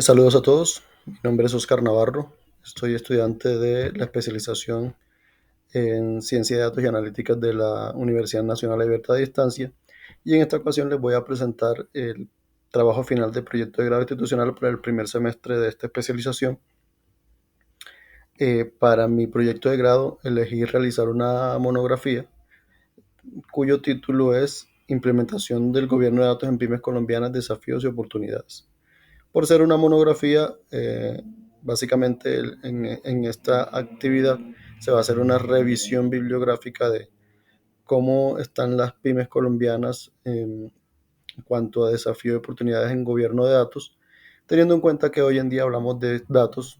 Saludos a todos, mi nombre es Oscar Navarro, soy estudiante de la especialización en Ciencia de Datos y Analíticas de la Universidad Nacional Abierta de Distancia y en esta ocasión les voy a presentar el trabajo final de proyecto de grado institucional para el primer semestre de esta especialización. Para mi proyecto de grado elegí realizar una monografía cuyo título es Implementación del Gobierno de Datos en Pymes Colombianas, Desafíos y Oportunidades. Por ser una monografía, básicamente en esta actividad se va a hacer una revisión bibliográfica de cómo están las pymes colombianas en cuanto a desafío y oportunidades en gobierno de datos, teniendo en cuenta que hoy en día hablamos de datos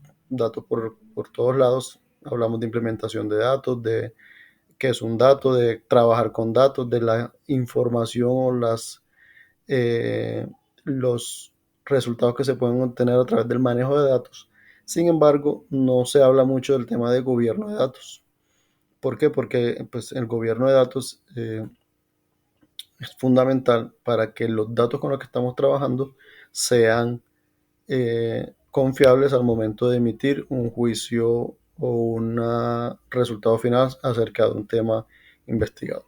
por todos lados, hablamos de implementación de datos, de qué es un dato, de trabajar con datos, de la información o eh, los resultados que se pueden obtener a través del manejo de datos. Sin embargo, no se habla mucho del tema de gobierno de datos. ¿Por qué? Porque pues, el gobierno de datos es fundamental para que los datos con los que estamos trabajando sean confiables al momento de emitir un juicio o un resultado final acerca de un tema investigado.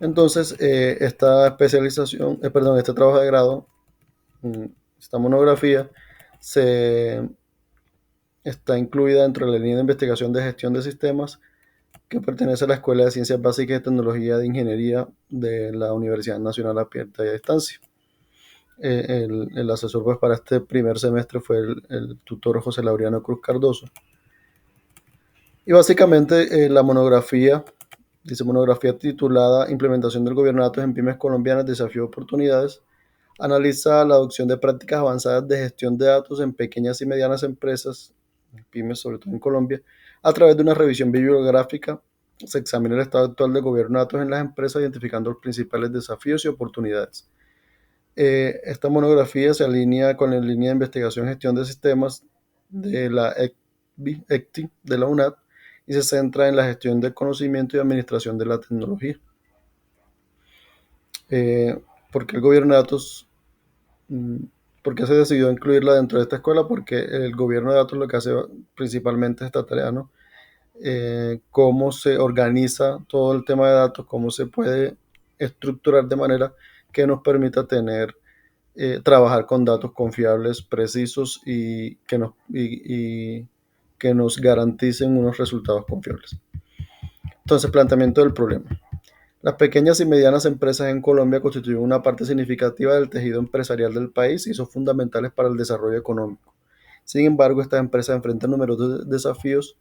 Entonces, esta especialización, perdón, este trabajo de grado, mm, esta monografía, se está incluida dentro de la línea de investigación de gestión de sistemas que pertenece a la Escuela de Ciencias Básicas y Tecnología de Ingeniería de la Universidad Nacional Abierta y a Distancia. El asesor pues, para este primer semestre fue el tutor José Laureano Cruz Cardoso. Y básicamente la monografía, dice monografía titulada Implementación del Gobierno de Datos en Pymes Colombianas, Desafíos y Oportunidades, analiza la adopción de prácticas avanzadas de gestión de datos en pequeñas y medianas empresas, pymes sobre todo en Colombia, a través de una revisión bibliográfica. Se examina el estado actual del gobierno de datos en las empresas, identificando los principales desafíos y oportunidades. Esta monografía se alinea con la línea de investigación y gestión de sistemas de la ECTI de la UNAD y se centra en la gestión del conocimiento y administración de la tecnología. Eh, ¿Por qué el gobierno de datos? mm, ¿Por qué se decidió incluirla dentro de esta escuela? Porque el gobierno de datos lo que hace principalmente es esta tarea, ¿no? Cómo se organiza todo el tema de datos, cómo se puede estructurar de manera que nos permita trabajar con datos confiables, precisos y que nos garanticen unos resultados confiables. Entonces, planteamiento del problema. Las pequeñas y medianas empresas en Colombia constituyen una parte significativa del tejido empresarial del país y son fundamentales para el desarrollo económico. Sin embargo, estas empresas enfrentan numerosos desafíos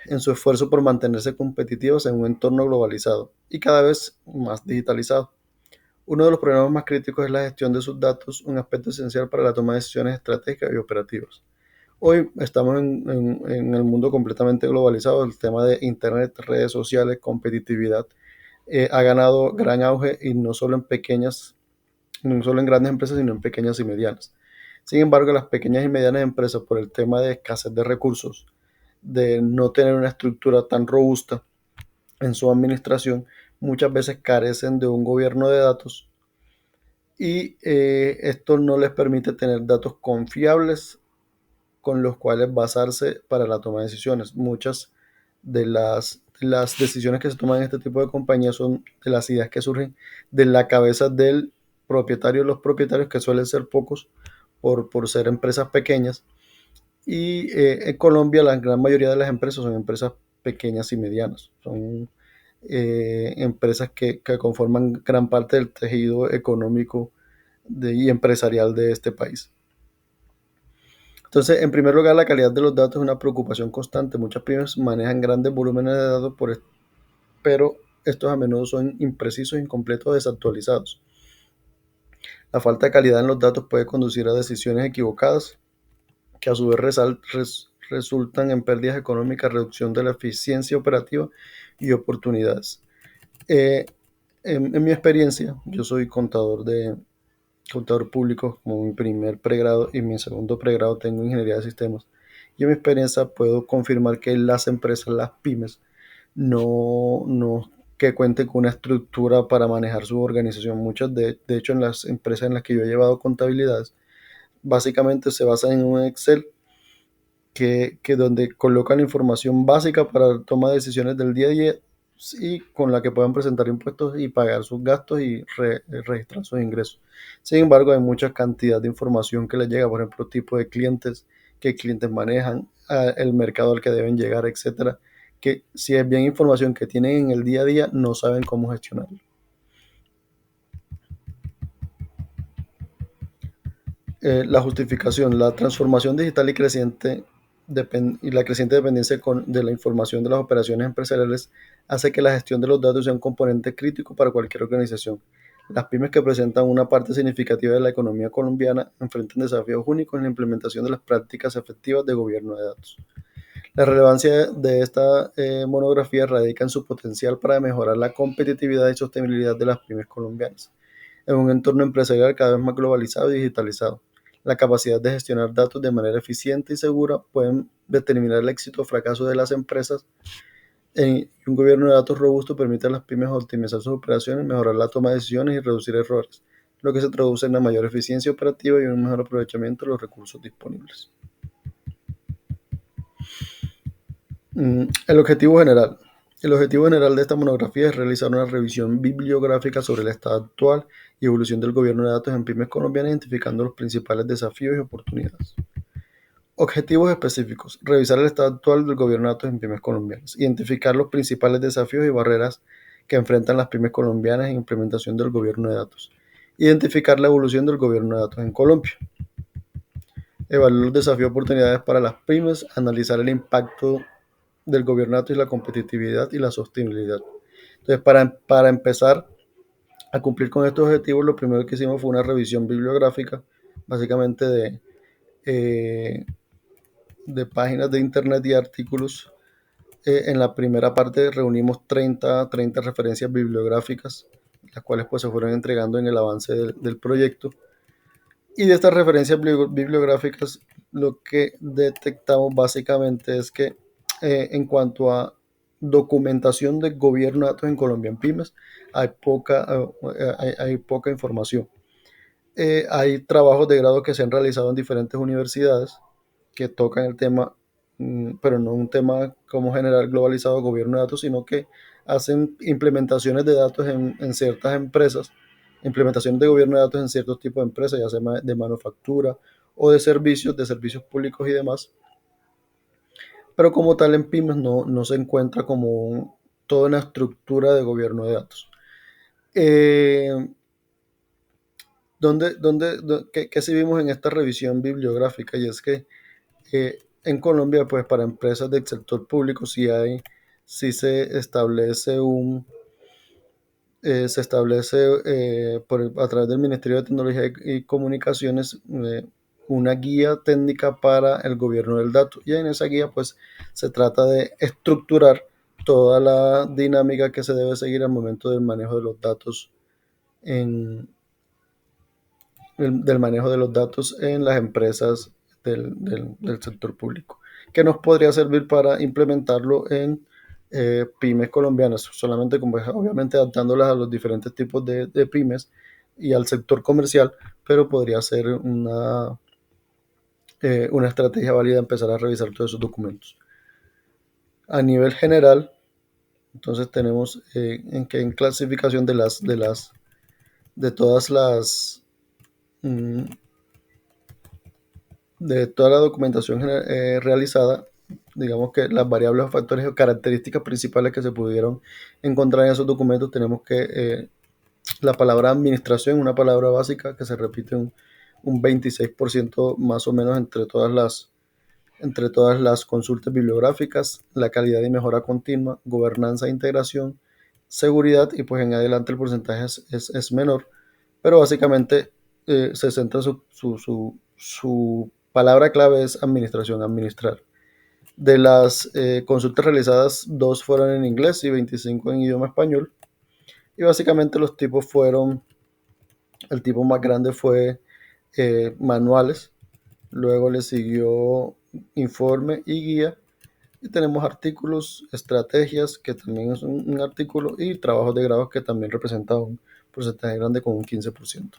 en su esfuerzo por mantenerse competitivas en un entorno globalizado y cada vez más digitalizado. Uno de los problemas más críticos es la gestión de sus datos, un aspecto esencial para la toma de decisiones estratégicas y operativas. Hoy estamos en el mundo completamente globalizado, el tema de Internet, redes sociales, competitividad, ha ganado gran auge y no solo en grandes empresas, sino en pequeñas y medianas. Sin embargo, las pequeñas y medianas empresas, por el tema de escasez de recursos, de no tener una estructura tan robusta en su administración, muchas veces carecen de un gobierno de datos y esto no les permite tener datos confiables con los cuales basarse para la toma de decisiones. Muchas de las decisiones que se toman en este tipo de compañías son de las ideas que surgen de la cabeza del propietario, los propietarios que suelen ser pocos por ser empresas pequeñas. Y en Colombia la gran mayoría de las empresas son empresas pequeñas y medianas. Son empresas que conforman gran parte del tejido económico y empresarial de este país. Entonces, en primer lugar, la calidad de los datos es una preocupación constante. Muchas pymes manejan grandes volúmenes de datos, pero estos a menudo son imprecisos, incompletos o desactualizados. La falta de calidad en los datos puede conducir a decisiones equivocadas, que a su vez resultan en pérdidas económicas, reducción de la eficiencia operativa y oportunidades. Eh, en mi experiencia, yo soy contador público como mi primer pregrado y mi segundo pregrado tengo ingeniería de sistemas. Y en mi experiencia puedo confirmar que las empresas, las pymes, no que cuenten con una estructura para manejar su organización. De hecho, en las empresas en las que yo he llevado contabilidades, básicamente se basa en un Excel que donde colocan la información básica para toma de decisiones del día a día y con la que puedan presentar impuestos y pagar sus gastos y registrar sus ingresos. Sin embargo, hay mucha cantidad de información que les llega, por ejemplo, tipo de clientes, qué clientes manejan, el mercado al que deben llegar, etcétera, que si es bien información que tienen en el día a día, no saben cómo gestionarlo. La justificación, la transformación digital y y la creciente dependencia de la información de las operaciones empresariales hace que la gestión de los datos sea un componente crítico para cualquier organización. Las pymes, que presentan una parte significativa de la economía colombiana, enfrentan desafíos únicos en la implementación de las prácticas efectivas de gobierno de datos. La relevancia de esta monografía radica en su potencial para mejorar la competitividad y sostenibilidad de las pymes colombianas en un entorno empresarial cada vez más globalizado y digitalizado. La capacidad de gestionar datos de manera eficiente y segura pueden determinar el éxito o fracaso de las empresas. Un gobierno de datos robusto permite a las pymes optimizar sus operaciones, mejorar la toma de decisiones y reducir errores, lo que se traduce en una mayor eficiencia operativa y un mejor aprovechamiento de los recursos disponibles. El objetivo general. El objetivo general de esta monografía es realizar una revisión bibliográfica sobre el estado actual y evolución del gobierno de datos en pymes colombianas, identificando los principales desafíos y oportunidades. Objetivos específicos. Revisar el estado actual del gobierno de datos en pymes colombianas. Identificar los principales desafíos y barreras que enfrentan las pymes colombianas en implementación del gobierno de datos. Identificar la evolución del gobierno de datos en Colombia. Evaluar los desafíos y oportunidades para las pymes. Analizar el impacto del gobierno de datos y la competitividad y la sostenibilidad. Entonces, para empezar a cumplir con estos objetivos, lo primero que hicimos fue una revisión bibliográfica, básicamente de páginas de internet y artículos. En la primera parte reunimos 30 referencias bibliográficas, las cuales pues se fueron entregando en el avance del proyecto. Y de estas referencias bibliográficas, lo que detectamos básicamente es que en cuanto a documentación de gobierno de datos en Colombia en pymes, hay poca información. Hay trabajos de grado que se han realizado en diferentes universidades que tocan el tema, pero no un tema como general globalizado de gobierno de datos, sino que hacen implementaciones de datos en ciertas empresas, implementaciones de gobierno de datos en ciertos tipos de empresas, ya sea de manufactura o de servicios públicos y demás. Pero como tal en pymes no se encuentra como toda una estructura de gobierno de datos. Eh, ¿Qué sí vimos en esta revisión bibliográfica? Y es que en Colombia, pues para empresas del sector público sí se establece a través del Ministerio de Tecnología y Comunicaciones una guía técnica para el gobierno del dato. Y en esa guía, pues se trata de estructurar toda la dinámica que se debe seguir al momento del manejo de los datos del manejo de los datos en las empresas del sector público, que nos podría servir para implementarlo en pymes colombianas, solamente como obviamente adaptándolas a los diferentes tipos de pymes y al sector comercial, pero podría ser una estrategia válida empezar a revisar todos esos documentos. A nivel general, entonces tenemos en clasificación de todas las mm, de toda la documentación realizada, digamos que las variables o factores o características principales que se pudieron encontrar en esos documentos, tenemos que la palabra administración, una palabra básica que se repite un 26% más o menos entre todas las consultas bibliográficas, la calidad y mejora continua, gobernanza e integración, seguridad, y pues en adelante el porcentaje es menor, pero básicamente se centra su palabra clave es administración, administrar. De las consultas realizadas, 2 fueron en inglés y 25 en idioma español. Y básicamente el tipo más grande fue manuales, luego le siguió informe y guía, y tenemos artículos, estrategias, que también es un artículo, y trabajos de grado, que también representa un porcentaje grande con un 15%.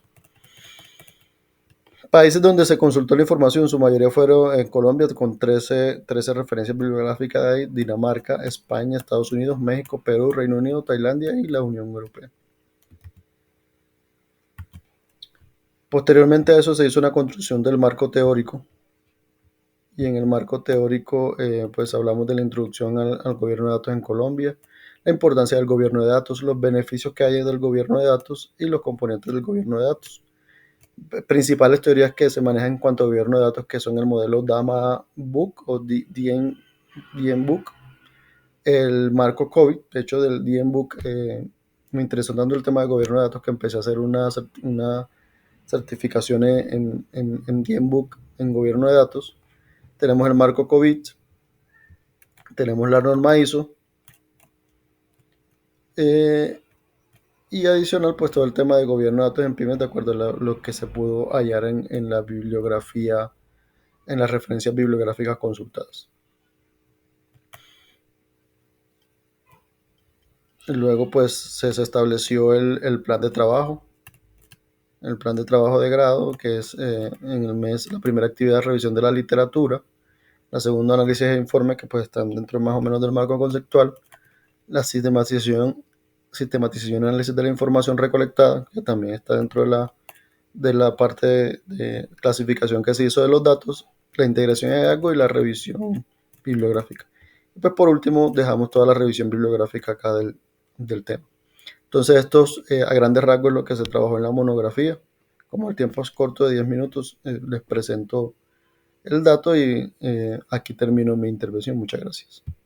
Países donde se consultó la información, su mayoría fueron Colombia con 13 referencias bibliográficas de ahí, Dinamarca, España, Estados Unidos, México, Perú, Reino Unido, Tailandia y la Unión Europea. Posteriormente a eso se hizo una construcción del marco teórico, y en el marco teórico pues hablamos de la introducción al gobierno de datos en Colombia, la importancia del gobierno de datos, los beneficios que hay del gobierno de datos y los componentes del gobierno de datos. Principales teorías que se manejan en cuanto a gobierno de datos, que son el modelo DAMA-Book o DN-Book, el marco COVID. De hecho, del DN-Book me interesó tanto el tema de gobierno de datos que empecé a hacer una certificación en DN-Book en gobierno de datos. Tenemos el marco COVID, tenemos la norma ISO, y adicional pues todo el tema de gobierno de datos en pymes de acuerdo a lo que se pudo hallar en la bibliografía, en las referencias bibliográficas consultadas. Luego pues se estableció el plan de trabajo, de grado, que es en el mes, la primera actividad, revisión de la literatura, la segunda, análisis de informe, que pues están dentro más o menos del marco conceptual, la sistematización y análisis de la información recolectada, que también está dentro de la parte de clasificación que se hizo de los datos, la integración de hallazgo y la revisión bibliográfica. Y pues por último dejamos toda la revisión bibliográfica acá del tema. Entonces estos a grandes rasgos lo que se trabajó en la monografía. Como el tiempo es corto de 10 minutos, les presento el dato y aquí termino mi intervención. Muchas gracias.